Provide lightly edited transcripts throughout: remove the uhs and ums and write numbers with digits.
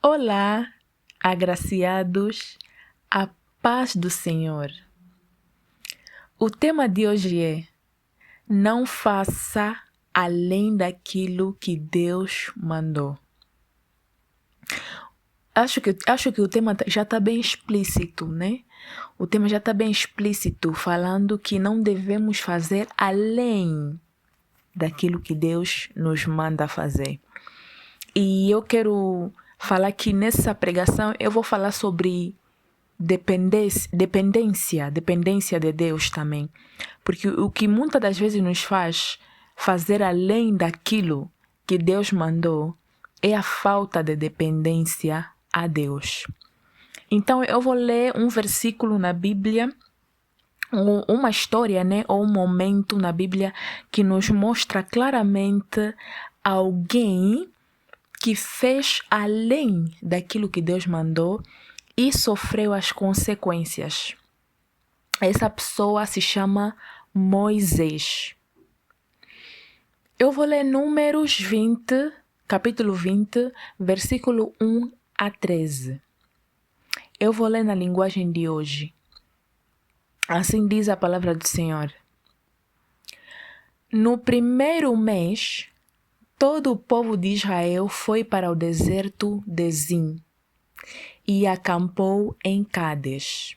Olá, agraciados, a paz do Senhor. O tema de hoje é: não faça além daquilo que Deus mandou. Acho que o tema já está bem explícito, né? O tema já está bem explícito, falando que não devemos fazer além daquilo que Deus nos manda fazer. E eu quero falar que nessa pregação eu vou falar sobre dependência de Deus também. Porque o que muitas das vezes nos faz fazer além daquilo que Deus mandou é a falta de dependência a Deus. Então eu vou ler um versículo na Bíblia, uma história, né, ou um momento na Bíblia que nos mostra claramente alguém que fez além daquilo que Deus mandou e sofreu as consequências. Essa pessoa se chama Moisés. Eu vou ler Números 20, capítulo 20, versículo 1 a 13. Eu vou ler na linguagem de hoje. Assim diz a palavra do Senhor. No primeiro mês, todo o povo de Israel foi para o deserto de Zim e acampou em Cádiz.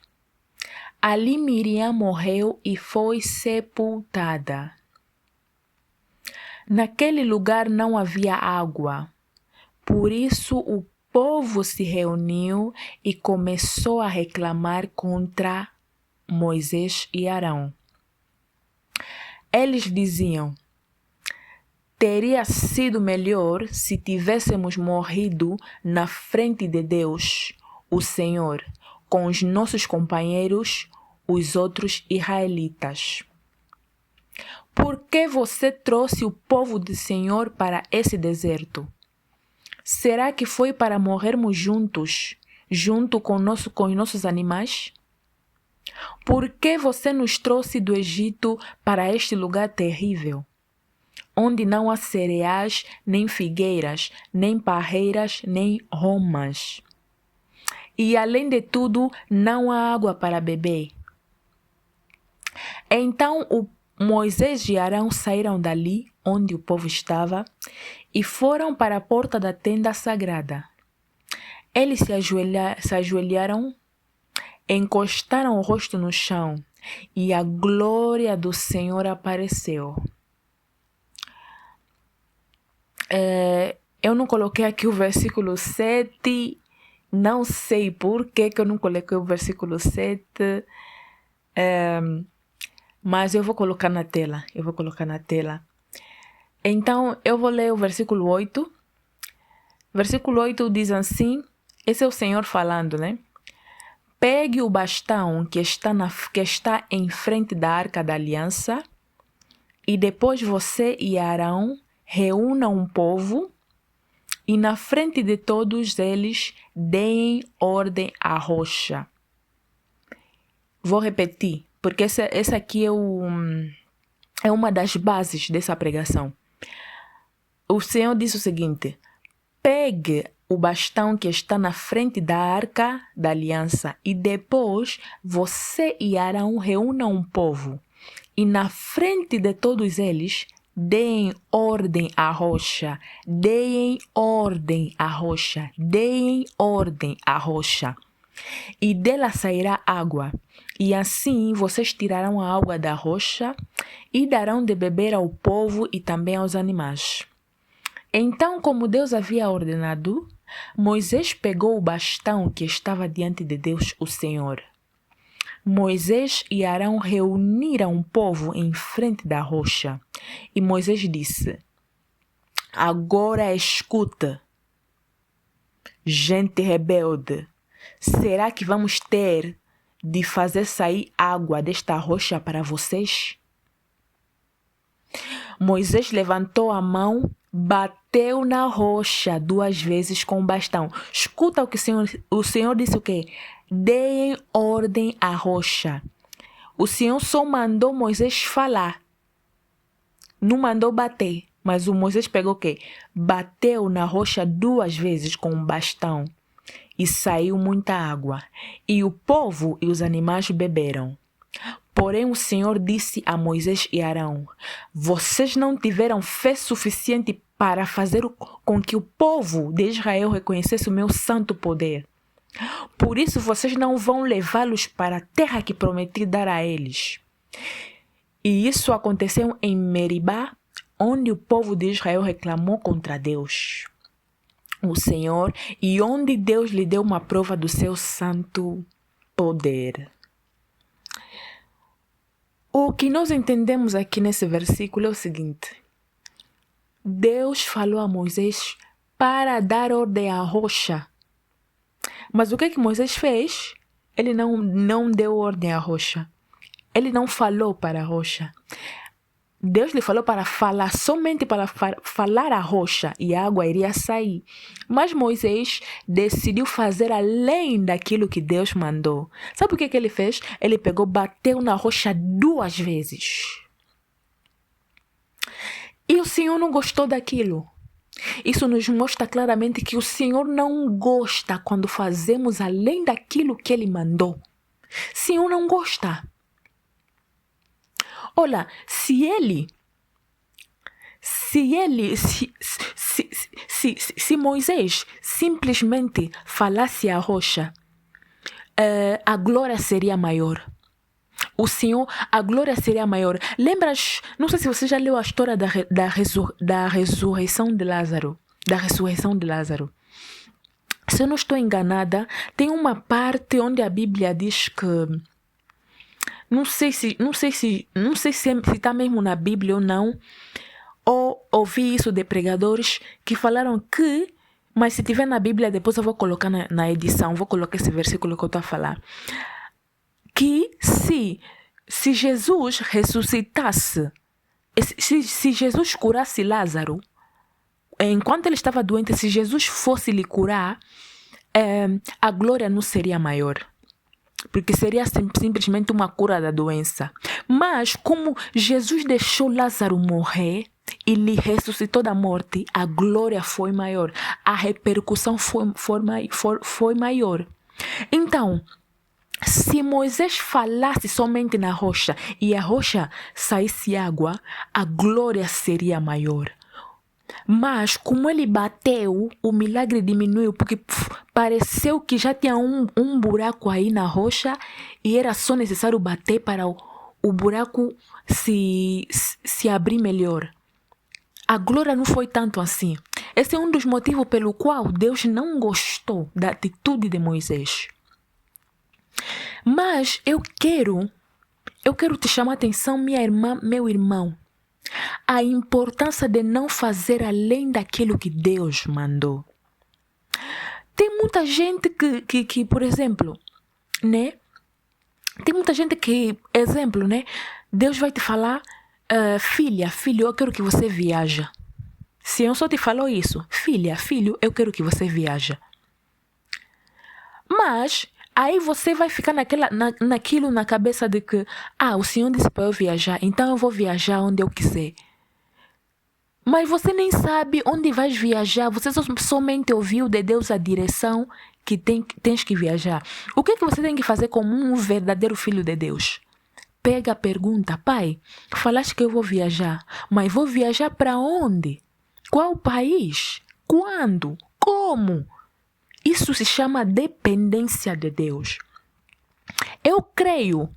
Ali Miriam morreu e foi sepultada. Naquele lugar não havia água, por isso o povo se reuniu e começou a reclamar contra Moisés e Arão. Eles diziam: teria sido melhor se tivéssemos morrido na frente de Deus, o Senhor, com os nossos companheiros, os outros israelitas. Por que você trouxe o povo do Senhor para esse deserto? Será que foi para morrermos juntos, junto com os nossos animais? Por que você nos trouxe do Egito para este lugar terrível, onde não há cereais, nem figueiras, nem parreiras, nem romas? E além de tudo, não há água para beber. Então Moisés e Arão saíram dali, onde o povo estava, e foram para a porta da tenda sagrada. Eles se ajoelharam, encostaram o rosto no chão, e a glória do Senhor apareceu. Eu não coloquei aqui o versículo 7, não sei por que eu não coloquei o versículo 7, mas eu vou colocar na tela. Então, eu vou ler o versículo 8. Versículo 8 diz assim, esse é o Senhor falando, né? Pegue o bastão que está em frente da Arca da Aliança, e depois você e Arão reúnam um povo, e na frente de todos eles deem ordem à rocha. Vou repetir, porque essa aqui é uma das bases dessa pregação. O Senhor disse o seguinte: pegue o bastão que está na frente da Arca da Aliança e depois você e Arão reúnam um povo. E na frente de todos eles, deem ordem à rocha, deem ordem à rocha, deem ordem à rocha. E dela sairá água. E assim vocês tirarão a água da rocha e darão de beber ao povo e também aos animais. Então, como Deus havia ordenado, Moisés pegou o bastão que estava diante de Deus, o Senhor. Moisés e Arão reuniram o povo em frente da rocha. E Moisés disse: agora escuta, gente rebelde, será que vamos ter de fazer sair água desta rocha para vocês? Moisés levantou a mão, bateu na rocha 2 vezes com o bastão. Escuta o que o Senhor disse o quê? Deem ordem à rocha. O Senhor só mandou Moisés falar. Não mandou bater. Mas o Moisés pegou o quê? Bateu na rocha 2 vezes com um bastão e saiu muita água. E o povo e os animais beberam. Porém o Senhor disse a Moisés e Arão: vocês não tiveram fé suficiente para fazer com que o povo de Israel reconhecesse o meu santo poder. Por isso vocês não vão levá-los para a terra que prometi dar a eles. E isso aconteceu em Meribá, onde o povo de Israel reclamou contra Deus, o Senhor, e onde Deus lhe deu uma prova do seu santo poder. O que nós entendemos aqui nesse versículo é o seguinte: Deus falou a Moisés para dar ordem à rocha. Mas o que Moisés fez? Ele não deu ordem à rocha. Ele não falou para a rocha. Deus lhe falou para falar, somente para falar à rocha, e a água iria sair. Mas Moisés decidiu fazer além daquilo que Deus mandou. Sabe o que ele fez? Ele pegou, bateu na rocha 2 vezes. E o Senhor não gostou daquilo. Isso nos mostra claramente que o Senhor não gosta quando fazemos além daquilo que Ele mandou. O Senhor não gosta. Olha, se Moisés simplesmente falasse à rocha, a glória seria maior. O Senhor, a glória seria maior. Lembras, não sei se você já leu a história da ressurreição de Lázaro. Da ressurreição de Lázaro. Se eu não estou enganada, tem uma parte onde a Bíblia diz que não sei se está mesmo na Bíblia ou não, ou ouvi isso de pregadores que falaram que, mas se tiver na Bíblia, depois eu vou colocar na edição, vou colocar esse versículo que eu estou a falar, que se Jesus ressuscitasse, se Jesus curasse Lázaro, enquanto ele estava doente, se Jesus fosse lhe curar, a glória não seria maior. Porque seria simplesmente uma cura da doença. Mas como Jesus deixou Lázaro morrer e lhe ressuscitou da morte, a glória foi maior. A repercussão foi maior. Então, se Moisés falasse somente na rocha e a rocha saísse água, a glória seria maior. Mas como ele bateu, o milagre diminuiu, porque pareceu que já tinha um buraco aí na rocha e era só necessário bater para o buraco se abrir melhor. A glória não foi tanto assim. Esse é um dos motivos pelo qual Deus não gostou da atitude de Moisés. Mas eu quero te chamar a atenção, minha irmã, meu irmão, a importância de não fazer além daquilo que Deus mandou. Tem muita gente que por exemplo, né? Tem muita gente que, exemplo, né? Deus vai te falar, filho, eu quero que você viaje. Se eu só te falo isso, filho, eu quero que você viaje. Mas aí você vai ficar naquilo na cabeça de que, o Senhor disse para eu viajar, então eu vou viajar onde eu quiser. Mas você nem sabe onde vais viajar, você somente ouviu de Deus a direção que tens que viajar. O que você tem que fazer como um verdadeiro filho de Deus? Pega a pergunta: Pai, falaste que eu vou viajar, mas vou viajar para onde? Qual país? Quando? Como? Isso se chama dependência de Deus. Eu creio,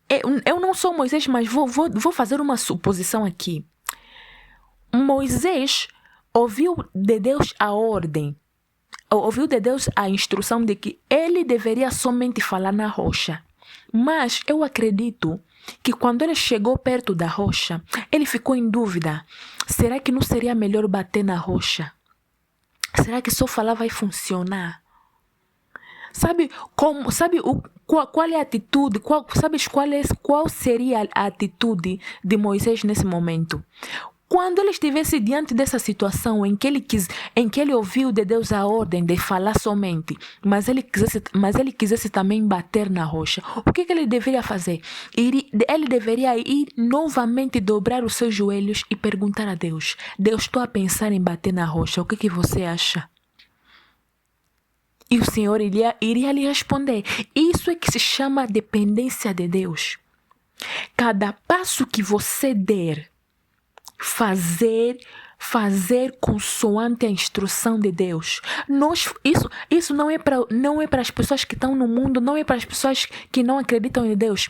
eu não sou Moisés, mas vou fazer uma suposição aqui. Moisés ouviu de Deus a ordem, ouviu de Deus a instrução de que ele deveria somente falar na rocha. Mas eu acredito que quando ele chegou perto da rocha, ele ficou em dúvida. Será que não seria melhor bater na rocha? Será que só falar vai funcionar? Qual é a atitude? Qual seria a atitude de Moisés nesse momento? quando ele estivesse diante dessa situação em que ele ouviu de Deus a ordem de falar somente, mas ele quisesse também bater na rocha, o que ele deveria fazer? Ele deveria ir novamente dobrar os seus joelhos e perguntar a Deus: Deus, estou a pensar em bater na rocha, o que você acha? E o Senhor iria lhe responder. Isso é que se chama dependência de Deus. Cada passo que você der, fazer consoante a instrução de Deus. Isso não é para as pessoas que estão no mundo, não é para as pessoas que não acreditam em Deus,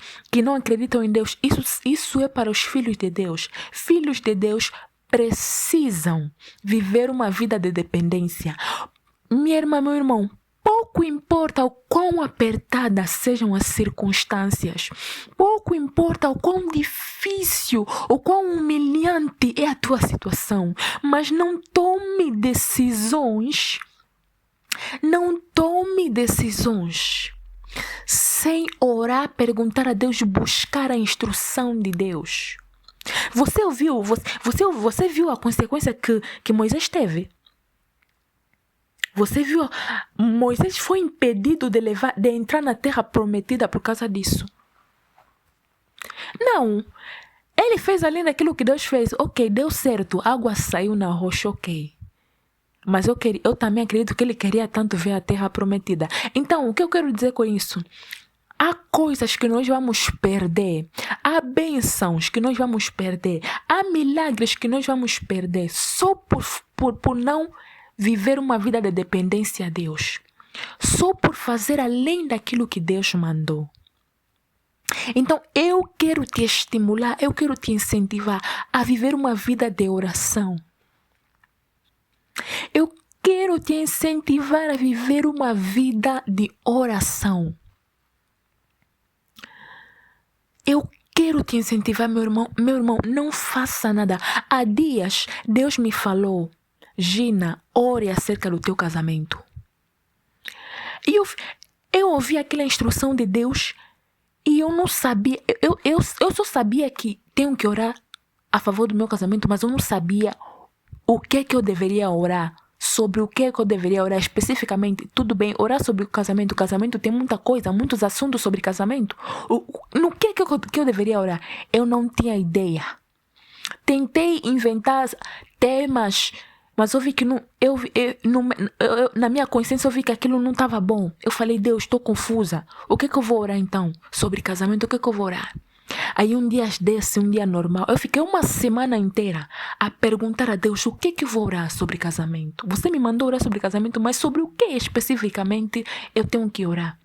Isso é para os filhos de Deus. Filhos de Deus precisam viver uma vida de dependência. Minha irmã, meu irmão, pouco importa o quão apertadas sejam as circunstâncias, pouco importa o quão difícil, o quão humilhante é a tua situação, mas não tome decisões sem orar, perguntar a Deus, buscar a instrução de Deus. Você viu a consequência que Moisés teve? Você viu? Moisés foi impedido de entrar na terra prometida por causa disso. Não. Ele fez além daquilo que Deus fez. Ok, deu certo. A água saiu na rocha, ok. Mas eu também acredito que ele queria tanto ver a terra prometida. Então, o que eu quero dizer com isso? Há coisas que nós vamos perder. Há bênçãos que nós vamos perder. Há milagres que nós vamos perder só por não viver uma vida de dependência a Deus. Só por fazer além daquilo que Deus mandou. Então, eu quero te estimular, eu quero te incentivar a viver uma vida de oração. Eu quero te incentivar a viver uma vida de oração. Eu quero te incentivar, meu irmão, não faça nada. Há dias, Deus me falou: Gina, ore acerca do teu casamento. E eu ouvi aquela instrução de Deus e eu não sabia. Eu só sabia que tenho que orar a favor do meu casamento, mas eu não sabia o que eu deveria orar. Sobre o que eu deveria orar especificamente. Tudo bem, orar sobre o casamento. O casamento tem muita coisa, muitos assuntos sobre casamento. No que eu deveria orar? Eu não tinha ideia. Tentei inventar temas, mas eu vi que na minha consciência eu vi que aquilo não estava bom. Eu falei: Deus, estou confusa. O que eu vou orar então? Sobre casamento, o que eu vou orar? Aí um dia normal, eu fiquei uma semana inteira a perguntar a Deus: o que eu vou orar sobre casamento? Você me mandou orar sobre casamento, mas sobre o que especificamente eu tenho que orar?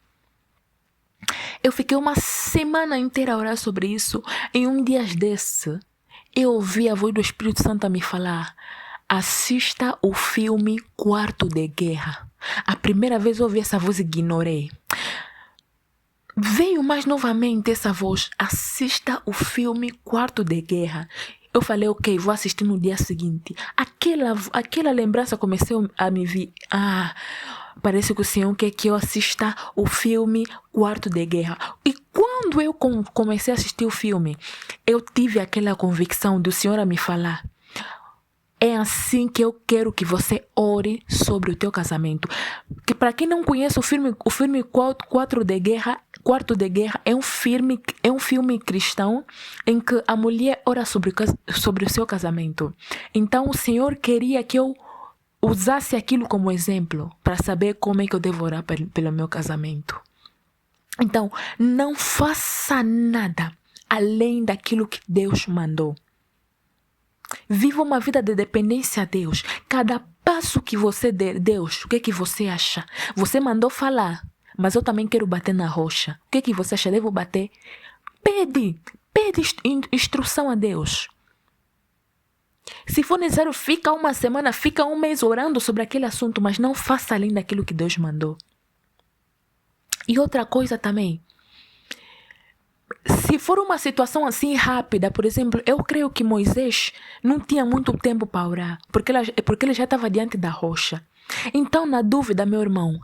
Eu fiquei uma semana inteira a orar sobre isso. E um dia desse, eu ouvi a voz do Espírito Santo a me falar: assista o filme Quarto de Guerra. A primeira vez eu ouvi essa voz e ignorei. Veio mais novamente essa voz: assista o filme Quarto de Guerra. Eu falei: ok, vou assistir no dia seguinte. Aquela lembrança começou a me vir. Parece que o Senhor quer que eu assista o filme Quarto de Guerra. E quando eu comecei a assistir o filme, eu tive aquela convicção do Senhor a me falar: é assim que eu quero que você ore sobre o teu casamento. Que para quem não conhece o filme Quarto de Guerra é um filme cristão em que a mulher ora sobre o seu casamento. Então o Senhor queria que eu usasse aquilo como exemplo para saber como é que eu devo orar pelo meu casamento. Então, não faça nada além daquilo que Deus mandou. Viva uma vida de dependência a Deus. Cada passo que você der, Deus, o que você acha? Você mandou falar, mas eu também quero bater na rocha. O que você acha? Devo bater? Pede instrução a Deus. Se for necessário, fica uma semana, fica um mês orando sobre aquele assunto, mas não faça além daquilo que Deus mandou. E outra coisa também, se for uma situação assim rápida, por exemplo, eu creio que Moisés não tinha muito tempo para orar, porque ele já estava diante da rocha. Então, na dúvida, meu irmão,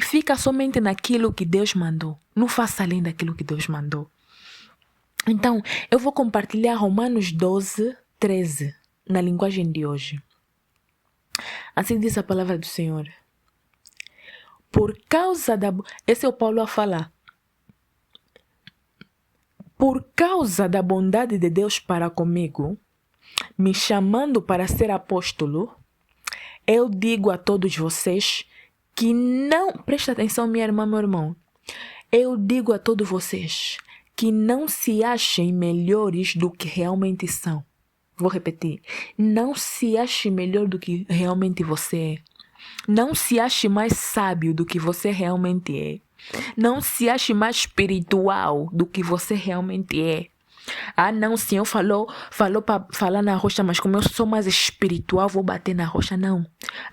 fica somente naquilo que Deus mandou. Não faça além daquilo que Deus mandou. Então, eu vou compartilhar Romanos 12, 13, na linguagem de hoje. Assim diz a palavra do Senhor. Por causa da... Esse é o Paulo a falar. Por causa da bondade de Deus para comigo, me chamando para ser apóstolo, eu digo a todos vocês que não... Presta atenção, minha irmã, meu irmão. Eu digo a todos vocês que não se achem melhores do que realmente são. Vou repetir. Não se ache melhor do que realmente você é. Não se ache mais sábio do que você realmente é. Não se ache mais espiritual do que você realmente é. Ah, não, o Senhor falou para falar na rocha, mas como eu sou mais espiritual, vou bater na rocha. Não.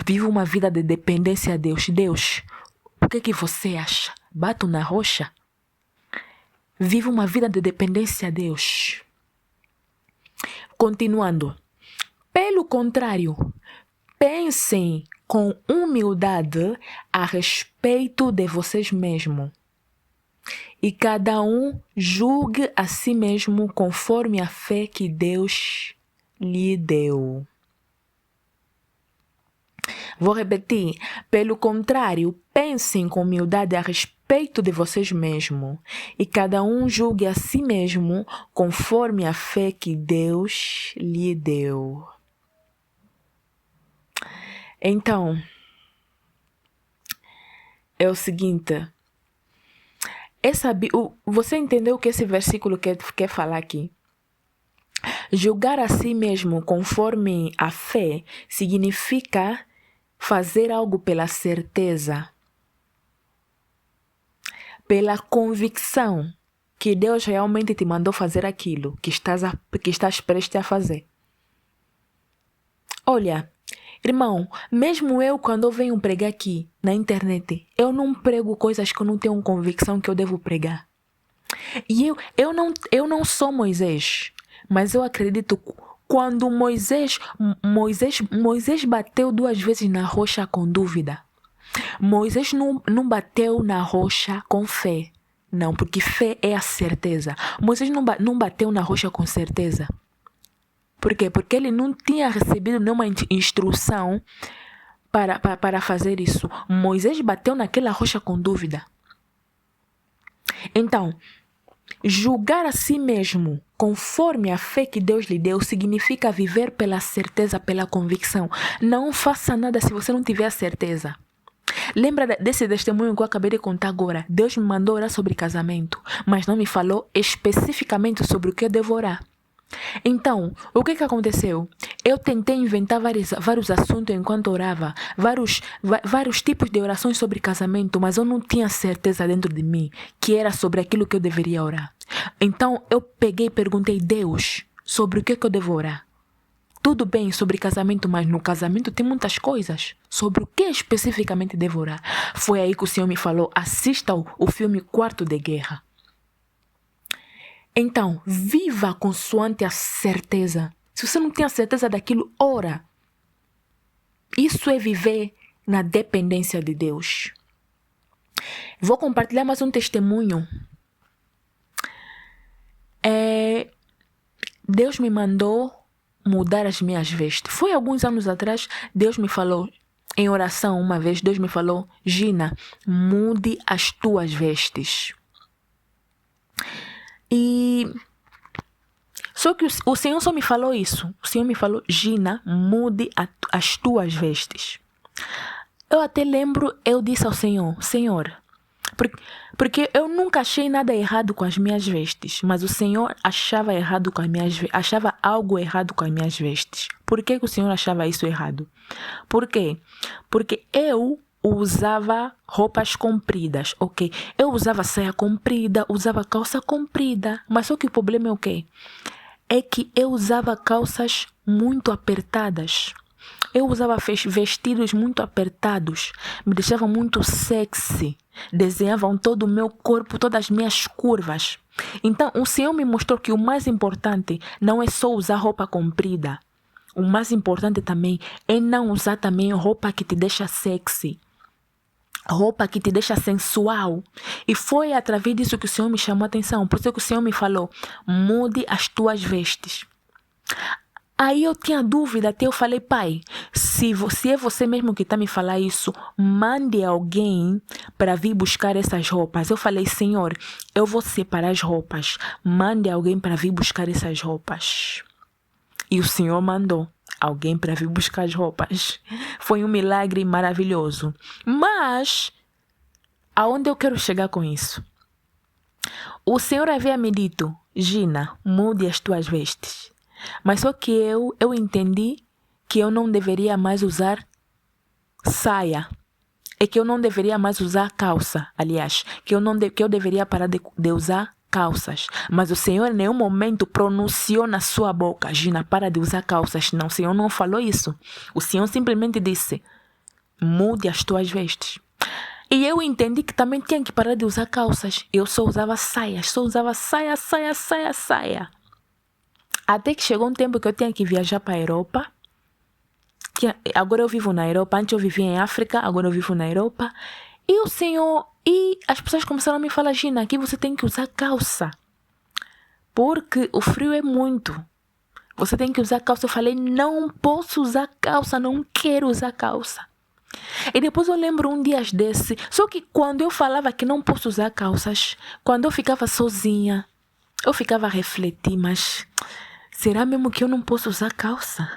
Viva uma vida de dependência a Deus. Deus, o que você acha? Bato na rocha? Viva uma vida de dependência a Deus. Continuando. Pelo contrário, pensem com humildade a respeito de vocês mesmos. E cada um julgue a si mesmo conforme a fé que Deus lhe deu. Vou repetir. Pelo contrário, pensem com humildade a respeito de vocês mesmos. E cada um julgue a si mesmo conforme a fé que Deus lhe deu. Então, é o seguinte. Você entendeu o que esse versículo quer falar aqui? Julgar a si mesmo conforme a fé significa fazer algo pela certeza, pela convicção que Deus realmente te mandou fazer aquilo que estás prestes a fazer. Olha, irmão, mesmo eu quando eu venho pregar aqui na internet, eu não prego coisas que eu não tenho convicção que eu devo pregar. E eu não sou Moisés, mas eu acredito quando Moisés bateu 2 vezes na rocha com dúvida. Moisés não bateu na rocha com fé. Não, porque fé é a certeza. Moisés não bateu na rocha com certeza. Por quê? Porque ele não tinha recebido nenhuma instrução para fazer isso. Moisés bateu naquela rocha com dúvida. Então, julgar a si mesmo conforme a fé que Deus lhe deu significa viver pela certeza, pela convicção. Não faça nada se você não tiver a certeza. Lembra desse testemunho que eu acabei de contar agora? Deus me mandou orar sobre casamento, mas não me falou especificamente sobre o que eu devo orar. Então, o que aconteceu? Eu tentei inventar vários assuntos enquanto orava, vários tipos de orações sobre casamento, mas eu não tinha certeza dentro de mim que era sobre aquilo que eu deveria orar. Então, eu peguei e perguntei, Deus, sobre o que eu devo orar? Tudo bem sobre casamento, mas no casamento tem muitas coisas. Sobre o que especificamente devo orar? Foi aí que o Senhor me falou, assista o filme Quarto de Guerra. Então, viva consoante a certeza. Se você não tem a certeza daquilo, ora. Isso é viver na dependência de Deus. Vou compartilhar mais um testemunho. Deus me mandou mudar as minhas vestes. Foi alguns anos atrás, Deus me falou, em oração uma vez, Deus me falou, Gina, mude as tuas vestes. Só que o Senhor só me falou isso. O Senhor me falou, Gina, mude as tuas vestes. Eu até lembro, eu disse ao Senhor, Senhor, porque eu nunca achei nada errado com as minhas vestes, mas o Senhor achava achava algo errado com as minhas vestes. Por que o Senhor achava isso errado? Por quê? Porque eu usava roupas compridas, ok? Eu usava saia comprida, usava calça comprida, mas só que o problema é o quê? É que eu usava calças muito apertadas. Eu usava vestidos muito apertados, me deixavam muito sexy, desenhavam todo o meu corpo, todas as minhas curvas. Então, o Senhor me mostrou que o mais importante não é só usar roupa comprida. O mais importante também é não usar também roupa que te deixa sexy. roupa que te deixa sensual. E foi através disso que o Senhor me chamou a atenção. Por isso que o Senhor me falou, mude as tuas vestes. Aí eu tinha dúvida, até eu falei, pai, se é você mesmo que está me falando isso, mande alguém para vir buscar essas roupas. Eu falei, Senhor, eu vou separar as roupas, mande alguém para vir buscar essas roupas. E o Senhor mandou alguém para vir buscar as roupas. Foi um milagre maravilhoso. Mas, aonde eu quero chegar com isso? O Senhor havia me dito, Gina, mude as tuas vestes. Mas só que eu entendi que eu não deveria mais usar saia. É que eu não deveria mais usar calça, aliás. Que eu deveria parar de usar calças. Mas o Senhor em nenhum momento pronunciou na sua boca, Gina, para de usar calças. Não, o Senhor não falou isso. O Senhor simplesmente disse, mude as tuas vestes. E eu entendi que também tinha que parar de usar calças. Eu só usava saias, saia. Até que chegou um tempo que eu tinha que viajar para a Europa. Agora eu vivo na Europa. Antes eu vivia em África, agora eu vivo na Europa. E o Senhor... E as pessoas começaram a me falar, Gina, aqui você tem que usar calça. Porque o frio é muito. Você tem que usar calça. Eu falei, não posso usar calça, não quero usar calça. E depois eu lembro um dia desse. Só que quando eu falava que não posso usar calças, quando eu ficava sozinha, eu ficava a refletir, mas... será mesmo que eu não posso usar calça?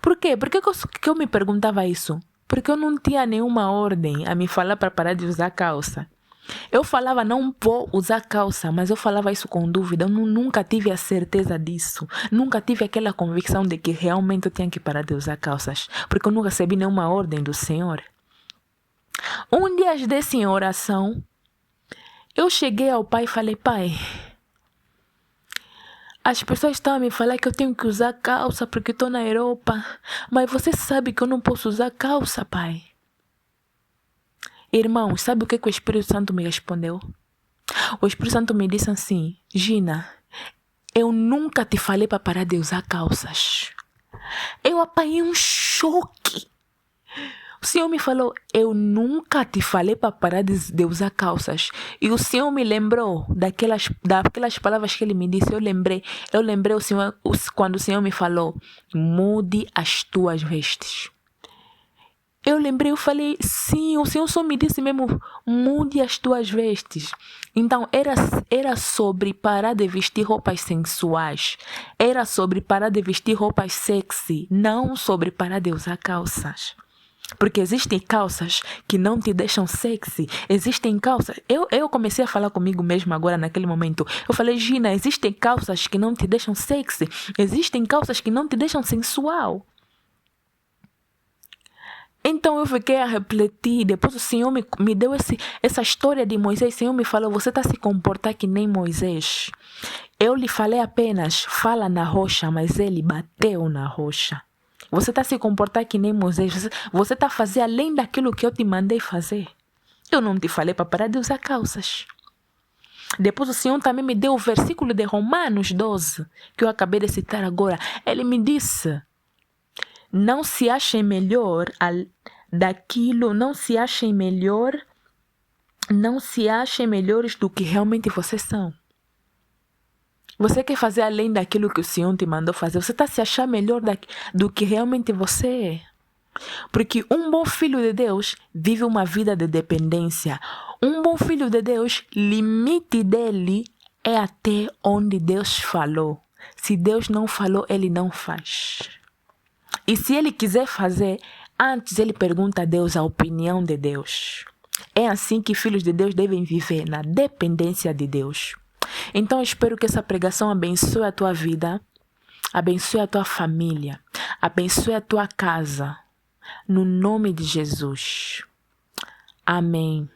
Por quê? Por que eu me perguntava isso? Porque eu não tinha nenhuma ordem a me falar para parar de usar calça. Eu falava, não vou usar calça, mas eu falava isso com dúvida. Eu nunca tive a certeza disso. Nunca tive aquela convicção de que realmente eu tinha que parar de usar calças. Porque eu não recebi nenhuma ordem do Senhor. Um dia desse em oração, eu cheguei ao pai e falei, pai... as pessoas estão a me falar que eu tenho que usar calça porque estou na Europa. Mas você sabe que eu não posso usar calça, pai. Irmãos, sabe o que o Espírito Santo me respondeu? O Espírito Santo me disse assim, Gina, eu nunca te falei para parar de usar calças. Eu apanhei um choque. O Senhor me falou, eu nunca te falei para parar de usar calças. E o Senhor me lembrou daquelas palavras que Ele me disse. Eu lembrei o Senhor, quando o Senhor me falou, mude as tuas vestes. Eu lembrei, eu falei, sim, o Senhor só me disse mesmo, mude as tuas vestes. Então, era sobre parar de vestir roupas sensuais. Era sobre parar de vestir roupas sexy. Não sobre parar de usar calças. Porque existem calças que não te deixam sexy. Existem calças... Eu comecei a falar comigo mesmo agora, naquele momento. Eu falei, Gina, existem calças que não te deixam sexy. Existem calças que não te deixam sensual. Então eu fiquei a refletir. Depois o Senhor me deu essa história de Moisés. O Senhor me falou, você está a se comportar que nem Moisés. Eu lhe falei apenas, fala na rocha, mas ele bateu na rocha. Você está a se comportar que nem Moisés. Você está a fazer além daquilo que eu te mandei fazer. Eu não te falei para parar de usar calças. Depois o Senhor também me deu o versículo de Romanos 12, que eu acabei de citar agora. Ele me disse, não se achem melhor não se achem melhores do que realmente vocês são. Você quer fazer além daquilo que o Senhor te mandou fazer. Você está a se achar melhor do que realmente você é. Porque um bom filho de Deus vive uma vida de dependência. Um bom filho de Deus, limite dele é até onde Deus falou. Se Deus não falou, ele não faz. E se ele quiser fazer, antes ele pergunta a Deus a opinião de Deus. É assim que filhos de Deus devem viver, na dependência de Deus. Então eu espero que essa pregação abençoe a tua vida, abençoe a tua família, abençoe a tua casa, no nome de Jesus. Amém.